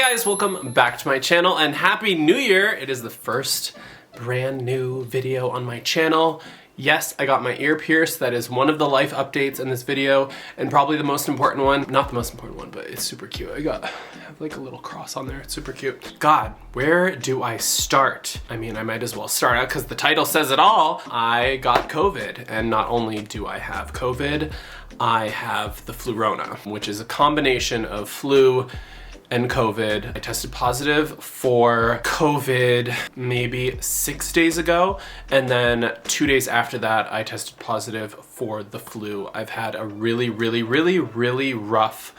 Hi guys, welcome back to my channel and Happy New Year! It is the first brand new video on my channel. Yes, I got my ear pierced. That is one of the life updates in this video and probably the most important one. Not the most important one, but it's super cute. I have like a little cross on there. It's super cute. God, where do I start? I mean, I might as well start out because the title says it all. I got COVID, and not only do I have COVID, I have the Flurona, which is a combination of flu and COVID. I tested positive for COVID maybe 6 days ago, and then 2 days after that I tested positive for the flu. I've had a really rough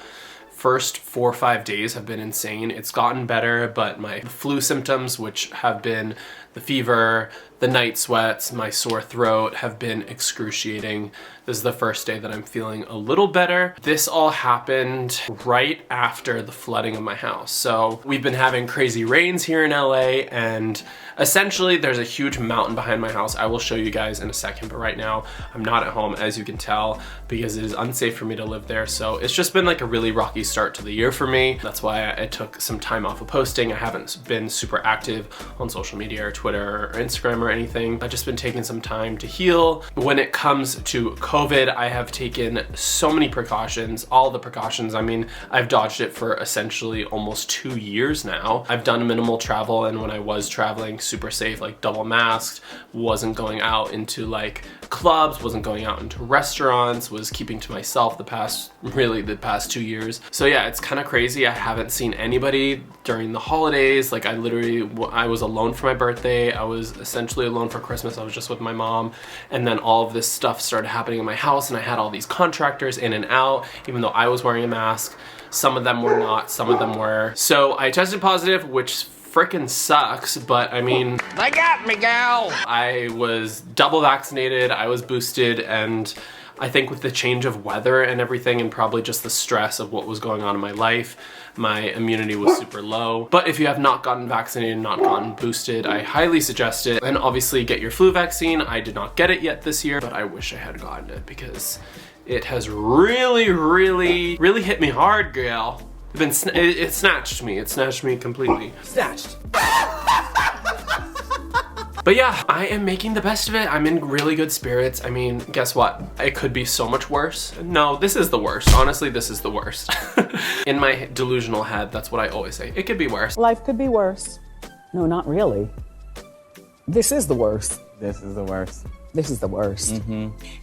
first 4 or 5 days. Have been insane. It's gotten better, but my flu symptoms, which have been the fever, the night sweats, my sore throat, have been excruciating. This is the first day that I'm feeling a little better. This all happened right after the flooding of my house. So we've been having crazy rains here in LA, and essentially there's a huge mountain behind my house. I will show you guys in a second, but right now I'm not at home, as you can tell, because it is unsafe for me to live there. So it's just been like a really rocky start to the year for me. That's why I took some time off of posting. I haven't been super active on social media or Twitter or Instagram or anything. I've just been taking some time to heal. When it comes to COVID, I have taken so many precautions, all the precautions. I mean, I've dodged it for essentially almost 2 years now. I've done minimal travel, and when I was traveling, super safe, like double masked, wasn't going out into like clubs, wasn't going out into restaurants, was keeping to myself the past 2 years. So yeah, it's kind of crazy. I haven't seen anybody during the holidays. Like I was alone for my birthday. I was essentially alone for Christmas. I was just with my mom, and then all of this stuff started happening in my house, and I had all these contractors in and out, even though I was wearing a mask. Some of them were not, some of them were. So I tested positive, which frickin' sucks, but I mean, they got me, gal! I was double vaccinated, I was boosted, and I think with the change of weather and everything, and probably just the stress of what was going on in my life, my immunity was super low. But if you have not gotten vaccinated, not gotten boosted, I highly suggest it. And obviously get your flu vaccine. I did not get it yet this year, but I wish I had gotten it because it has really hit me hard, girl. It snatched me. It snatched me completely. Snatched. But yeah, I am making the best of it. I'm in really good spirits. I mean, guess what? It could be so much worse. No, this is the worst. Honestly, this is the worst. In my delusional head, that's what I always say. It could be worse. Life could be worse. No, not really. This is the worst. This is the worst. This is the worst.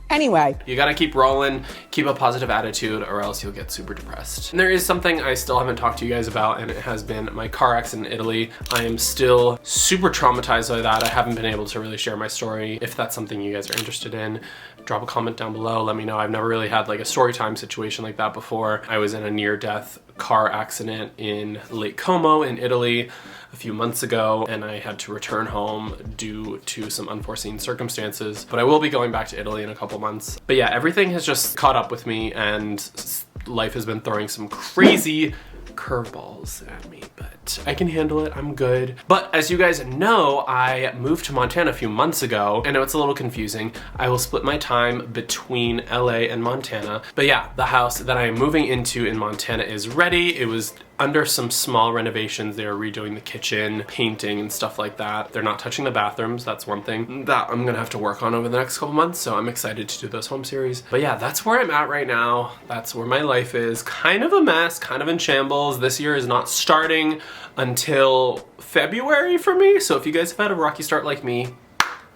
Anyway. You gotta keep rolling, keep a positive attitude, or else you'll get super depressed. And there is something I still haven't talked to you guys about, and it has been my car accident in Italy. I am still super traumatized by that. I haven't been able to really share my story. If that's something you guys are interested in, drop a comment down below, let me know. I've never really had like a story time situation like that before. I was in a near-death car accident in Lake Como in Italy a few months ago, and I had to return home due to some unforeseen circumstances. But I will be going back to Italy in a couple months. But yeah, everything has just caught up with me, and life has been throwing some crazy curveballs at me, but I can handle it. I'm good. But as you guys know, I moved to Montana a few months ago. I know it's a little confusing. I will split my time between LA and Montana. But yeah, the house that I am moving into in Montana is ready. It was under some small renovations. They are redoing the kitchen, painting and stuff like that. They're not touching the bathrooms. That's one thing that I'm gonna have to work on over the next couple months, so I'm excited to do those home series. But yeah, that's where I'm at right now. That's where my life is. Kind of a mess, kind of in shambles. This year is not starting until February for me, so if you guys have had a rocky start like me,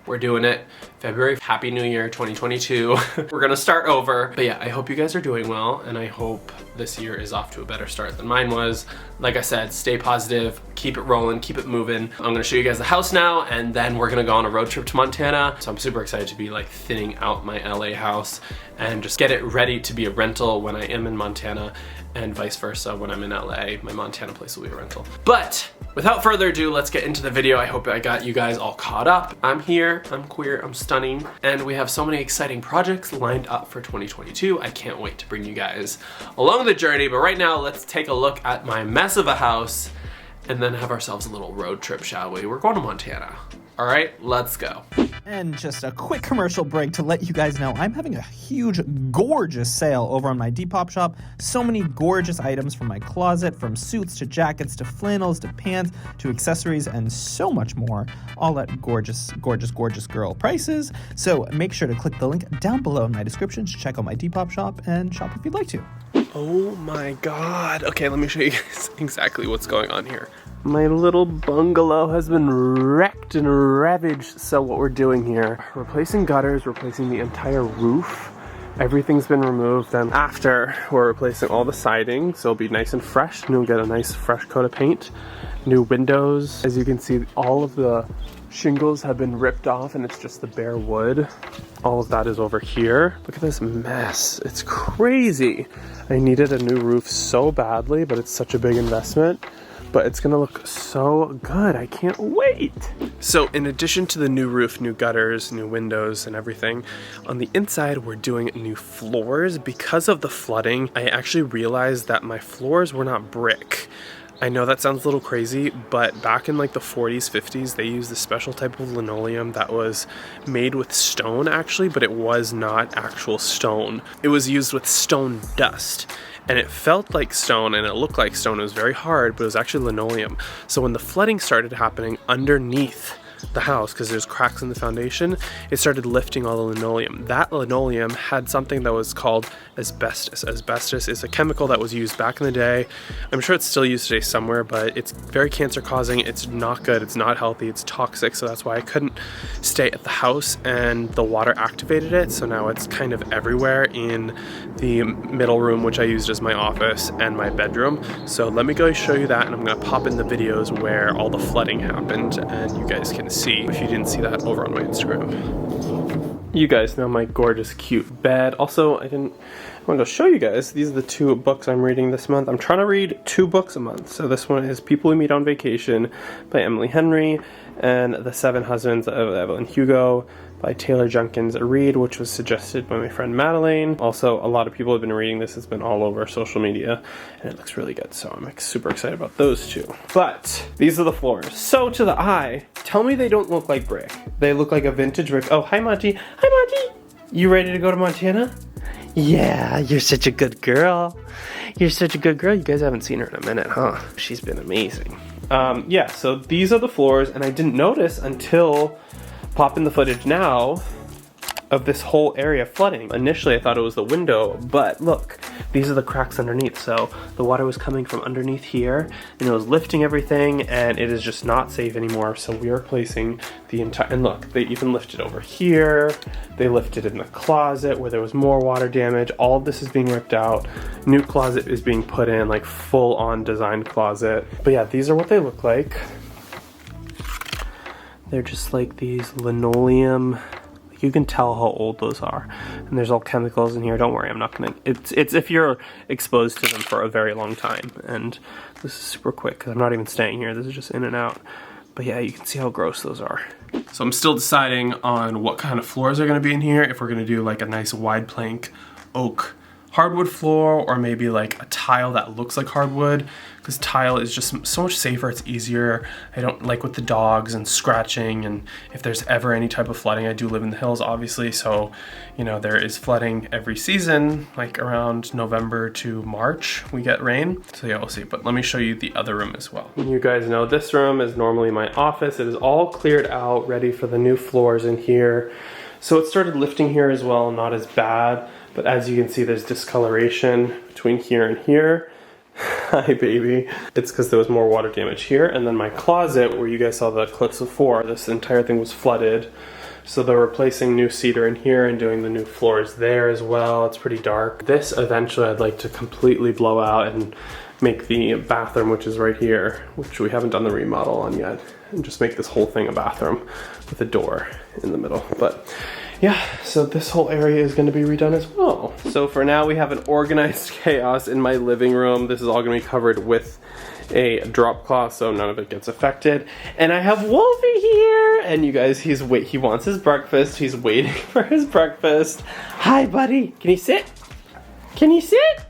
we're doing it. February, Happy New Year 2022. We're gonna start over. But yeah, I hope you guys are doing well, and I hope this year is off to a better start than mine was. Like I said, stay positive, keep it rolling, keep it moving. I'm gonna show you guys the house now, and then we're gonna go on a road trip to Montana. So I'm super excited to be like thinning out my LA house and just get it ready to be a rental when I am in Montana, and vice versa. When I'm in LA, my Montana place will be a rental. But without further ado, let's get into the video. I hope I got you guys all caught up. I'm here, I'm queer, I'm stunning, and we have so many exciting projects lined up for 2022. I can't wait to bring you guys along the journey. But right now, let's take a look at my mess of a house and then have ourselves a little road trip, shall we? We're going to Montana. All right, let's go. And just a quick commercial break to let you guys know I'm having a huge, gorgeous sale over on my Depop shop. So many gorgeous items from my closet, from suits to jackets to flannels to pants to accessories and so much more, all at gorgeous, gorgeous, gorgeous girl prices. So make sure to click the link down below in my description to check out my Depop shop and shop if you'd like to. Oh my God. Okay, let me show you guys exactly what's going on here. My little bungalow has been wrecked and ravaged. So what we're doing here, replacing gutters, replacing the entire roof. Everything's been removed, and after we're replacing all the siding, so it'll be nice and fresh, and you'll get a nice fresh coat of paint. New windows. As you can see, all of the shingles have been ripped off and it's just the bare wood. All of that is over here. Look at this mess. It's crazy. I needed a new roof so badly, but it's such a big investment. But it's gonna look so good. I can't wait. So in addition to the new roof, new gutters, new windows and everything, on the inside we're doing new floors. Because of the flooding, I actually realized that my floors were not brick. I know that sounds a little crazy, but back in like the 40s, 50s, they used a special type of linoleum that was made with stone actually, but it was not actual stone. It was used with stone dust. And it felt like stone and it looked like stone. It was very hard, but it was actually linoleum. So when the flooding started happening underneath the house, because there's cracks in the foundation, it started lifting all the linoleum. That linoleum had something that was called asbestos. Asbestos is a chemical that was used back in the day. I'm sure it's still used today somewhere, but it's very cancer causing. It's not good, it's not healthy, it's toxic, so that's why I couldn't stay at the house, and the water activated it, so now it's kind of everywhere in the middle room, which I used as my office, and my bedroom. So let me go show you that, and I'm gonna pop in the videos where all the flooding happened, and you guys can see if you didn't see that over on my Instagram. You guys know my gorgeous cute bed. Also, I want to go show you guys, these are the 2 books I'm reading this month. I'm trying to read 2 books a month. So this one is People We Meet on Vacation by Emily Henry, and The 7 Husbands of Evelyn Hugo by Taylor Jenkins Reid, which was suggested by my friend Madeleine. Also, a lot of people have been reading this. It's been all over social media, and it looks really good, so I'm super excited about those 2. But these are the floors. So to the eye, tell me they don't look like brick. They look like a vintage brick. Oh, hi Monty. Hi Monty. You ready to go to Montana? Yeah, you're such a good girl. You're such a good girl. You guys haven't seen her in a minute, huh? She's been amazing. Yeah, so these are the floors, and I didn't notice until popping the footage now of this whole area flooding. Initially I thought it was the window, but look, these are the cracks underneath. So the water was coming from underneath here and it was lifting everything, and it is just not safe anymore. So we are replacing the entire, and look, they even lifted over here. They lifted in the closet where there was more water damage. All of this is being ripped out. New closet is being put in, like full on designed closet. But yeah, these are what they look like. They're just like these linoleum, you can tell how old those are. And there's all chemicals in here. Don't worry, I'm not gonna, it's if you're exposed to them for a very long time. And this is super quick because I'm not even staying here. This is just in and out. But yeah, you can see how gross those are. So I'm still deciding on what kind of floors are gonna be in here. If we're gonna do like a nice wide plank oak hardwood floor, or maybe like a tile that looks like hardwood, because tile is just so much safer, it's easier. I don't like with the dogs and scratching, and if there's ever any type of flooding, I do live in the hills obviously, so you know there is flooding every season, like around November to March we get rain. So yeah, we'll see, but let me show you the other room as well. You guys know this room is normally my office. It is all cleared out, ready for the new floors in here. So it started lifting here as well, not as bad. But as you can see, there's discoloration between here and here. Hi, baby. It's because there was more water damage here. And then my closet, where you guys saw the clips before, this entire thing was flooded. So they're replacing new cedar in here and doing the new floors there as well. It's pretty dark. This, eventually, I'd like to completely blow out and make the bathroom, which is right here, which we haven't done the remodel on yet, and just make this whole thing a bathroom with a door in the middle. But yeah, so this whole area is going to be redone as well. So for now, we have an organized chaos in my living room. This is all going to be covered with a drop cloth so none of it gets affected. And I have Wolfie here, and you guys, he wants his breakfast. He's waiting for his breakfast. Hi, buddy. Can you sit? Can you sit?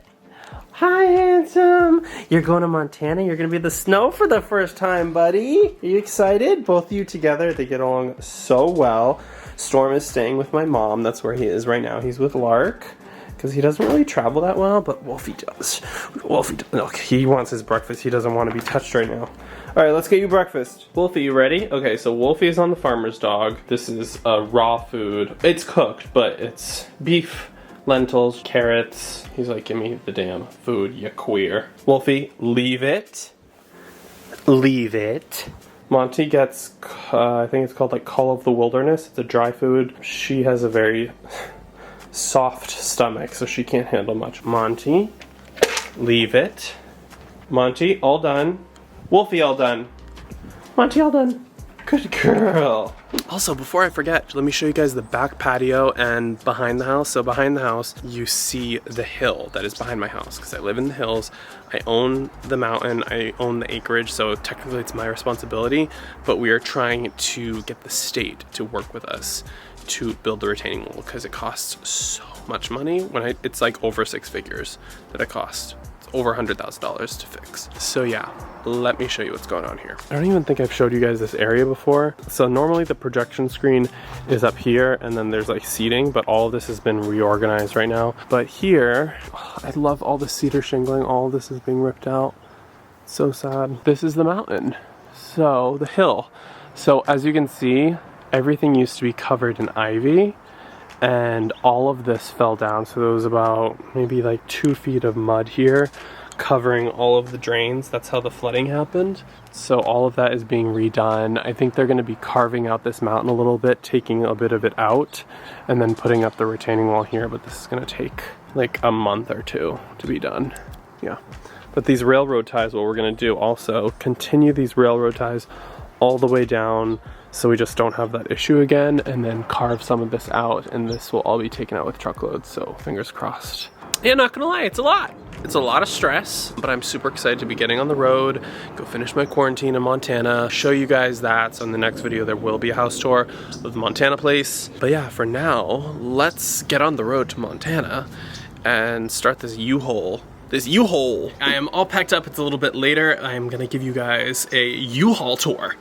Hi, handsome. You're going to Montana. You're going to be in the snow for the first time, buddy. Are you excited? Both of you together, they get along so well. Storm is staying with my mom. That's where he is right now. He's with Lark because he doesn't really travel that well, but Wolfie does. Look, he wants his breakfast. He doesn't want to be touched right now. All right, let's get you breakfast. Wolfie, you ready? Okay, so Wolfie is on the farmer's dog. This is raw food. It's cooked, but it's beef, lentils, carrots. He's like, give me the damn food, you queer. Wolfie, leave it. Leave it. Monty gets, I think it's called like Call of the Wilderness. It's a dry food. She has a very soft stomach, so she can't handle much. Monty, leave it. Monty, all done. Wolfie, all done. Monty, all done. Good girl. Also, before I forget, let me show you guys the back patio and behind the house. So behind the house, you see the hill that is behind my house because I live in the hills. I own the mountain, I own the acreage, so technically it's my responsibility, but we are trying to get the state to work with us to build the retaining wall because it costs so much money. It's like over 6 figures that it costs. It's over $100,000 to fix. So yeah, let me show you what's going on here. I don't even think I've showed you guys this area before. So normally the projection screen is up here and then there's like seating, but all of this has been reorganized right now. But here, I love all the cedar shingling. All of this is being ripped out. So sad. This is the mountain. So the hill. So as you can see, everything used to be covered in ivy and all of this fell down. So there was about maybe like 2 feet of mud here covering all of the drains. That's how the flooding happened. So all of that is being redone. I think they're going to be carving out this mountain a little bit, taking a bit of it out and then putting up the retaining wall here, but this is going to take like a month or 2 to be done. Yeah. But these railroad ties, what we're going to do also, continue these railroad ties all the way down so we just don't have that issue again, and then carve some of this out, and this will all be taken out with truckloads, so fingers crossed. Yeah, not gonna lie, it's a lot. It's a lot of stress, but I'm super excited to be getting on the road, go finish my quarantine in Montana, show you guys that. So in the next video, there will be a house tour of the Montana place. But yeah, for now, let's get on the road to Montana and start this U-Haul. I am all packed up, it's a little bit later. I am gonna give you guys a U-Haul tour.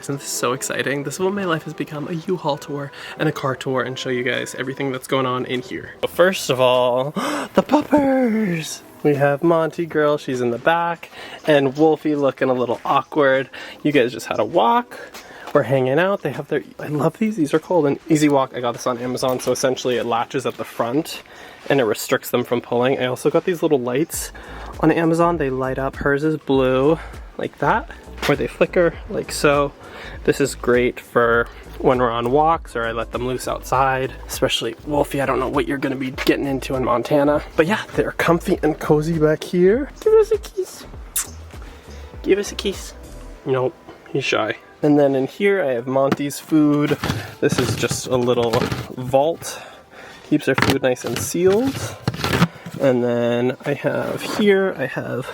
Isn't this so exciting? This is what my life has become, a U-Haul tour and a car tour, and show you guys everything that's going on in here. But first of all, the puppers! We have Monty girl, she's in the back, and Wolfie looking a little awkward. You guys just had a walk. We're hanging out. They have their, I love these are called an Easy Walk. I got this on Amazon, so essentially it latches at the front and it restricts them from pulling. I also got these little lights on Amazon. They light up. Hers is blue, like that, or they flicker like so. This is great for when we're on walks or I let them loose outside, especially Wolfie. I don't know what you're gonna be getting into in Montana, but yeah, they're comfy and cozy back here. Give us a kiss. Give us a kiss. Nope, he's shy. And then in here I have Monty's food. This is just a little vault. Keeps our food nice and sealed. And then I have here, I have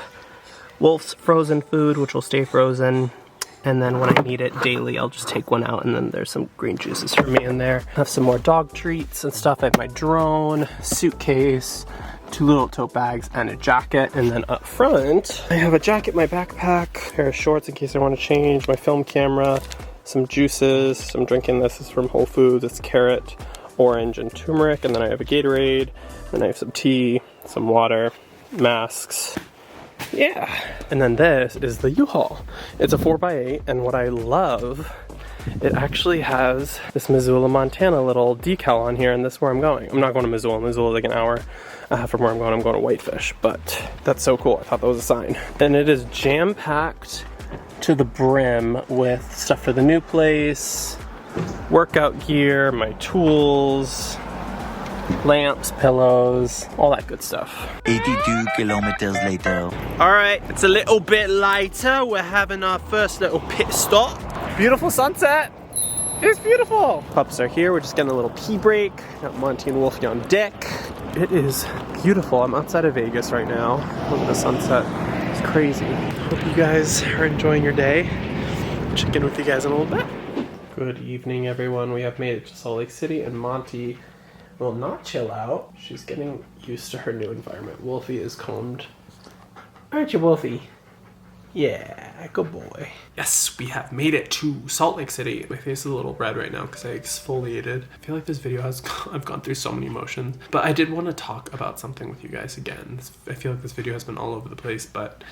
Wolf's frozen food, which will stay frozen. And then when I need it daily, I'll just take one out, and then there's some green juices for me in there. I have some more dog treats and stuff. I have my drone, suitcase, 2 little tote bags, and a jacket. And then up front, I have a jacket, my backpack, a pair of shorts in case I want to change, my film camera, some juices. I'm drinking this is from Whole Foods. It's carrot, orange, and turmeric. And then I have a Gatorade, and I have some tea, some water, masks. Yeah, and then this is the U-Haul. It's a 4x8, and what I love, it actually has this Missoula, Montana little decal on here, and this is where I'm going. I'm not going to Missoula. Missoula is like an hour from where I'm going. I'm going to Whitefish, but that's so cool. I thought that was a sign. And it is jam-packed to the brim with stuff for the new place, workout gear, my tools, lamps, pillows, all that good stuff. 82 kilometers later. All right, it's a little bit later. We're having our first little pit stop. Beautiful sunset. It's beautiful. Pups are here. We're just getting a little pee break. Got Monty and Wolfie on deck. It is beautiful. I'm outside of Vegas right now. Look at the sunset. It's crazy. Hope you guys are enjoying your day. Check in with you guys in a little bit. Good evening, everyone. We have made it to Salt Lake City, and Monty will not chill out. She's getting used to her new environment. Wolfie is combed Aren't you, Wolfie? Yeah, good boy. Yes, we have made it to Salt Lake City. My face is a little red right now because I exfoliated. I feel like this video I've gone through so many emotions, but I did want to talk about something with you guys again. I feel like this video has been all over the place, but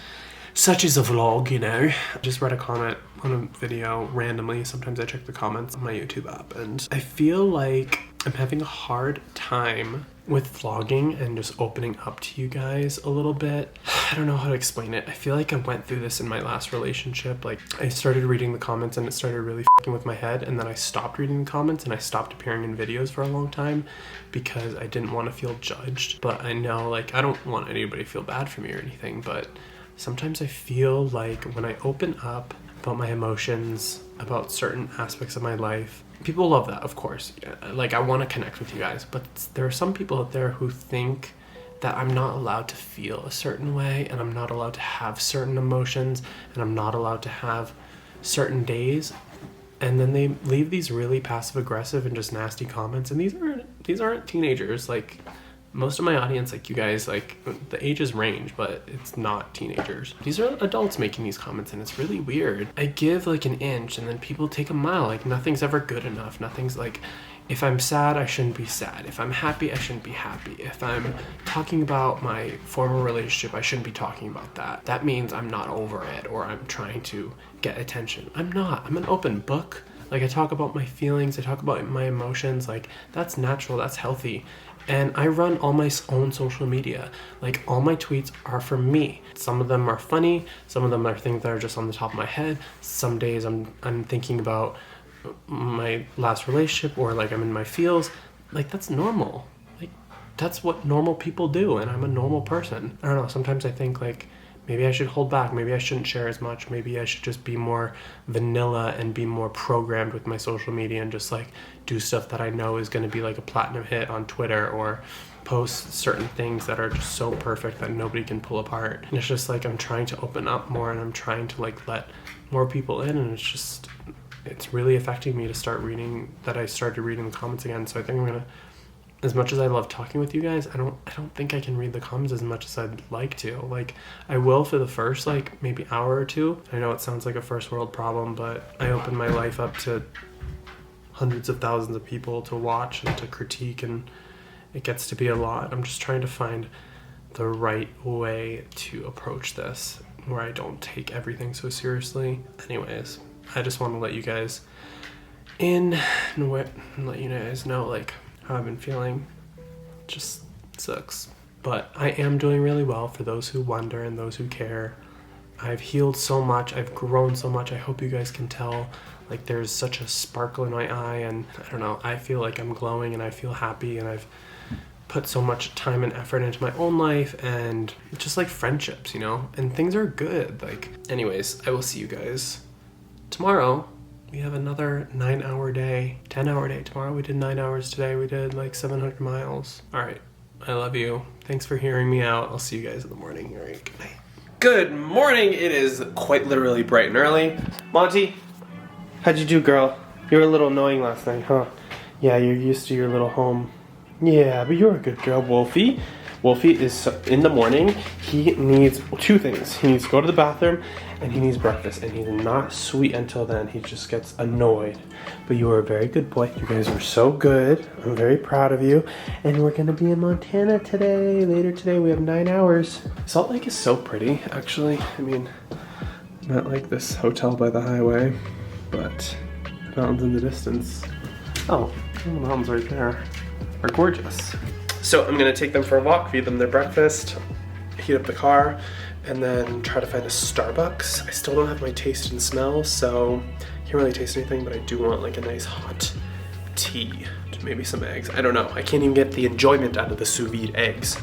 such is a vlog, you know. I just read a comment on a video randomly. Sometimes I check the comments on my YouTube app, and I feel like I'm having a hard time with vlogging and just opening up to you guys a little bit. I don't know how to explain it. I feel like I went through this in my last relationship. Like, I started reading the comments and it started really f***ing with my head, and then I stopped reading the comments and I stopped appearing in videos for a long time because I didn't want to feel judged. But I know, like, I don't want anybody to feel bad for me or anything, but sometimes I feel like when I open up about my emotions, about certain aspects of my life, people love that, of course. Like, I want to connect with you guys, but there are some people out there who think that I'm not allowed to feel a certain way, and I'm not allowed to have certain emotions, and I'm not allowed to have certain days. And then they leave these really passive aggressive and just nasty comments, and these aren't teenagers. Like, most of my audience, like you guys, like, the ages range, but it's not teenagers. These are adults making these comments, and it's really weird. I give like an inch and then people take a mile. Like, nothing's ever good enough. Nothing's like, if I'm sad, I shouldn't be sad. If I'm happy, I shouldn't be happy. If I'm talking about my former relationship, I shouldn't be talking about that. That means I'm not over it, or I'm trying to get attention. I'm not. I'm an open book. Like, I talk about my feelings, I talk about my emotions. Like, that's natural, that's healthy. And I run all my own social media. Like, all my tweets are for me. Some of them are funny, some of them are things that are just on the top of my head. Some days I'm thinking about my last relationship, or like I'm in my feels. Like, that's normal. Like, that's what normal people do, and I'm a normal person. I don't know, sometimes I think like, maybe I should hold back, maybe I shouldn't share as much, maybe I should just be more vanilla and be more programmed with my social media and just like do stuff that I know is gonna be like a platinum hit on Twitter, or post certain things that are just so perfect that nobody can pull apart. And it's just like, I'm trying to open up more, and I'm trying to like let more people in, and it's really affecting me to start reading, that I started reading the comments again. So I think I'm gonna, as much as I love talking with you guys, I don't think I can read the comments as much as I'd like to. Like, I will for the first like maybe hour or two. I know it sounds like a first world problem, but I open my life up to hundreds of thousands of people to watch and to critique, and it gets to be a lot. I'm just trying to find the right way to approach this where I don't take everything so seriously. Anyways, I just want to let you guys in and let you guys know like how I've been feeling. It just sucks. But I am doing really well, for those who wonder and those who care. I've healed so much, I've grown so much. I hope you guys can tell. Like, there's such a sparkle in my eye, and I don't know, I feel like I'm glowing and I feel happy, and I've put so much time and effort into my own life, and just like friendships, you know, and things are good. Like, anyways, I will see you guys tomorrow. We have another 9-hour day, 10-hour day. Tomorrow we did 9 hours. Today we did like 700 miles. All right, I love you. Thanks for hearing me out. I'll see you guys in the morning. All right, good night. Good morning. It is quite literally bright and early. Monty, how'd you do, girl? You were a little annoying last night, huh? Yeah, you're used to your little home. Yeah, but you're a good girl, Wolfie. Wolfie is, in the morning, he needs two things. He needs to go to the bathroom, and he needs breakfast, and he's not sweet until then. He just gets annoyed. But you are a very good boy. You guys are so good. I'm very proud of you. And we're gonna be in Montana today. Later today, we have 9 hours. Salt Lake is so pretty, actually. I mean, not like this hotel by the highway, but the mountains in the distance. Oh, the mountains right there are gorgeous. So I'm gonna take them for a walk, feed them their breakfast, heat up the car, and then try to find a Starbucks. I still don't have my taste and smell, so can't really taste anything, but I do want like a nice hot tea, maybe some eggs. I don't know. I can't even get the enjoyment out of the sous vide eggs.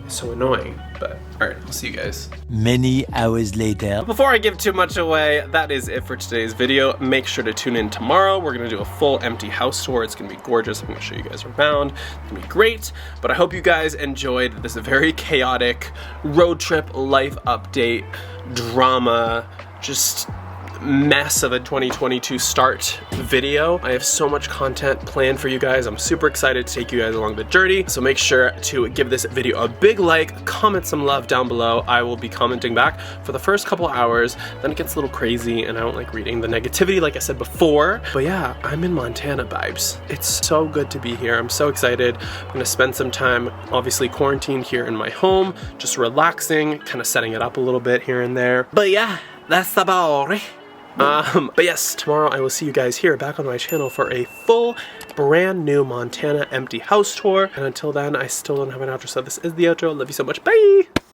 It's so annoying, but all right, I'll see you guys. Many hours later. Before I give too much away, that is it for today's video. Make sure to tune in tomorrow. We're gonna do a full empty house tour. It's gonna be gorgeous. I'm gonna show you guys around. It's gonna be great. But I hope you guys enjoyed this very chaotic road trip, life update, drama, just mess of a 2022 start video. I have so much content planned for you guys. I'm super excited to take you guys along the journey. So make sure to give this video a big like, comment some love down below. I will be commenting back for the first couple hours. Then it gets a little crazy and I don't like reading the negativity like I said before. But yeah, I'm in Montana, vibes. It's so good to be here. I'm so excited. I'm gonna spend some time, obviously quarantined here in my home, just relaxing, kind of setting it up a little bit here and there. But yeah, that's about it. But yes, tomorrow I will see you guys here back on my channel for a full brand new Montana empty house tour. And until then, I still don't have an outro, so this is the outro. Love you so much. Bye!